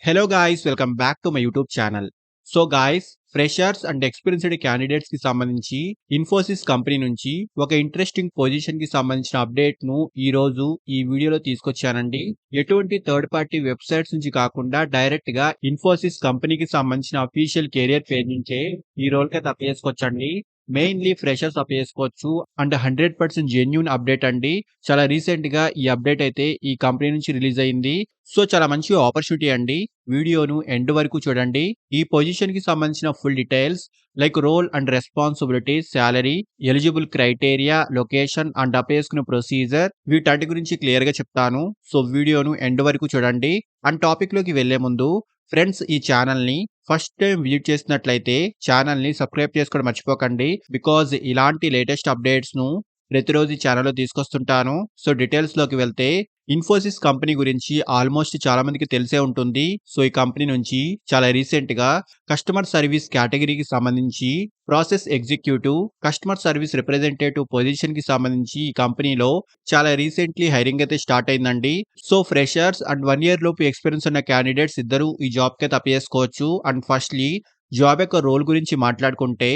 Hello guys, welcome back to my YouTube channel. So guys, freshers and experienced candidates కి సంబంధించి Infosys company నుంచి ఒక interesting position కి సంబంధించిన అప్డేట్ ను ఈ రోజు ఈ వీడియోలో తీసుకొచ్చానండి. ఎటువంటి థర్డ్ పార్టీ వెబ్సైట్స్ నుంచి కాకుండా డైరెక్ట్ గా ఇన్ఫోసిస్ కంపెనీకి సంబంధించిన అఫీషియల్ కెరియర్ పేజ్ నుంచే ఈ రోల్ కి తప్పేసుకోవచ్చండి. మెయిన్లీ ఫ్రెషర్స్ అప్పేసుకోవచ్చు అండ్ 100% జెన్యూన్ అప్డేట్ అండి. చాలా రీసెంట్ గా ఈ అప్డేట్ అయితే ఈ కంపెనీ నుంచి రిలీజ్ అయింది. సో చాలా మంచి ఆపర్చునిటీ అండి. వీడియోను ఎండ్ వరకు చూడండి. ఈ పొజిషన్ కి సంబంధించిన full details like role and responsibilities, salary, eligible criteria, location and అప్పేసుకునే ప్రొసీజర్ వీటన్నిటి గురించి క్లియర్ గా చెప్తాను. సో వీడియోను ఎండ్ వరకు చూడండి. అండ్ టాపిక్ లోకి వెళ్లే ముందు ఫ్రెండ్స్, ఈ ఛానల్ ని ఫస్ట్ టైం విజిట్ చేసినట్లయితే ఛానల్ ని సబ్స్క్రైబ్ చేసుకోవడం మర్చిపోకండి. బికాజ్ ఇలాంటి లేటెస్ట్ అప్డేట్స్ ను ప్రతిరోజు ఈ ఛానల్లో తీసుకొస్తుంటాను. సో డీటెయిల్స్ లోకి వెళ్తే ఇన్ఫోసిస్ కంపెనీ గురించి ఆల్మోస్ట్ చాలా మందికి తెలిసే ఉంటుంది. సో ఈ కంపెనీ నుంచి చాలా రీసెంట్ గా కస్టమర్ సర్వీస్ కేటగిరీకి సంబంధించి process executive, customer service representative position కి సంబంధించి ఈ కంపెనీలో చాలా రీసెంట్లీ హైరింగ్ అయితే స్టార్ట్ అయిందండి. సో ఫ్రెషర్స్ అండ్ 1 year లోపు ఎక్స్పీరియన్స్ ఉన్న క్యాండిడేట్స్ ఇద్దరు ఈ జాబ్ కి తప్పేసుకోవచ్చు. అండ్ ఫస్ట్లీ జాబ్ యొక్క రోల్ గురించి మాట్లాడుకుంటే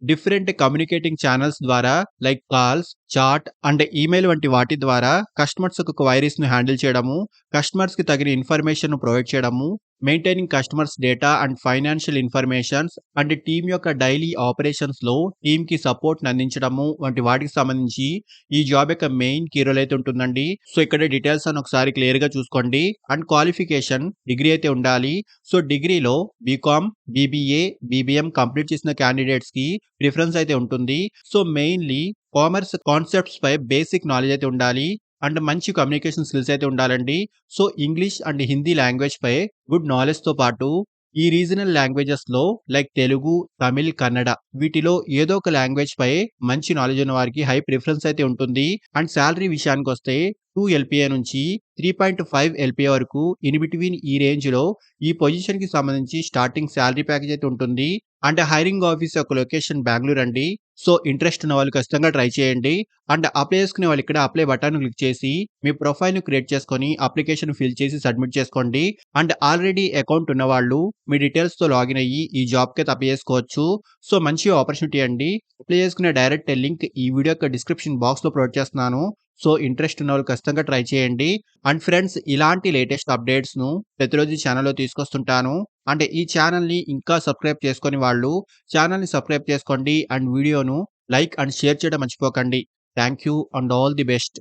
డిఫరెంట్ కమ్యూనికేటింగ్ ఛానల్స్ ద్వారా like calls, chat and email వంటి వాటి ద్వారా కస్టమర్స్ యొక్క క్వైరీస్ ను హ్యాండిల్ చేయడము, కస్టమర్స్ కి తగిన ఇన్ఫర్మేషన్ ను ప్రొవైడ్ చేయడము, maintaining customers data and financial informations and team యొక్క డైలీ ఆపరేషన్స్ లో టీమ్ కి సపోర్ట్ అందించడము వంటి వాటికి సంబంధించి ఈ జాబ్ యొక్క మెయిన్ కీ రోల్ అయితే ఉంటుందండి. సో ఇక్కడ డీటెయిల్స్ అని ఒకసారి క్లియర్ గా చూసుకోండి. అండ్ క్వాలిఫికేషన్ డిగ్రీ అయితే ఉండాలి. సో డిగ్రీలో బీకామ్, బీబీఏ, బీబీఎం కంప్లీట్ చేసిన క్యాండిడేట్స్ కి ప్రిఫరెన్స్ అయితే ఉంటుంది. సో మెయిన్లీ కామర్స్ కాన్సెప్ట్స్ పై బేసిక్ నాలెడ్జ్ అయితే ఉండాలి. అండ్ మంచి కమ్యూనికేషన్ స్కిల్స్ అయితే ఉండాలండి. So English and Hindi language పై గుడ్ నాలెడ్జ్ తో పాటు ఈ రీజనల్ లాంగ్వేజెస్ లో లైక్ తెలుగు, తమిళ్, కన్నడ వీటిలో ఏదో ఒక లాంగ్వేజ్ పై మంచి నాలెడ్జ్ ఉన్న వారికి హై ప్రిఫరెన్స్ అయితే ఉంటుంది. అండ్ శాలరీ విషయానికి వస్తే 2 LPA నుంచి 3.5 LPA వరకు ఇన్ బిట్వీన్ ఈ రేంజ్ లో ఈ పొజిషన్ కి సంబంధించి స్టార్టింగ్ శాలరీ ప్యాకేజ్ అయితే ఉంటుంది. అండ్ హైరింగ్ ఆఫీస్ యొక్క లొకేషన్ బెంగళూరు అండి. సో ఇంట్రెస్ట్ ఉన్న వాళ్ళు ఖచ్చితంగా ట్రై చేయండి. అండ్ అప్లై చేసుకునే వాళ్ళు ఇక్కడ అప్లై బటన్ క్లిక్ చేసి మీ ప్రొఫైల్ ను క్రియేట్ చేసుకొని అప్లికేషన్ ఫిల్ చేసి సబ్మిట్ చేసుకోండి. అండ్ ఆల్రెడీ అకౌంట్ ఉన్న వాళ్ళు మీ డీటెయిల్స్ తో లాగిన్ అయ్యి ఈ జాబ్ కి అప్లై చేసుకోవచ్చు. సో మంచి ఆపర్చునిటీ అండి. అప్లై చేసుకునే డైరెక్ట్ లింక్ ఈ వీడియో యొక్క డిస్క్రిప్షన్ బాక్స్ లో ప్రొవైడ్ చేస్తున్నాను. సో ఇంట్రెస్ట్ ఉన్న వాళ్ళు ఖచ్చితంగా ట్రై చేయండి. అండ్ ఫ్రెండ్స్, ఇలాంటి లేటెస్ట్ అప్డేట్స్ ను ప్రతిరోజు ఈ ఛానల్లో తీసుకొస్తుంటాను. అంటే ఈ ఛానల్ ని ఇంకా సబ్స్క్రైబ్ చేసుకొని వాళ్ళు ఛానల్ ని సబ్స్క్రైబ్ చేసుకోండి. అండ్ వీడియోను లైక్ అండ్ షేర్ చేయడం మర్చిపోకండి. Thank you and all the best.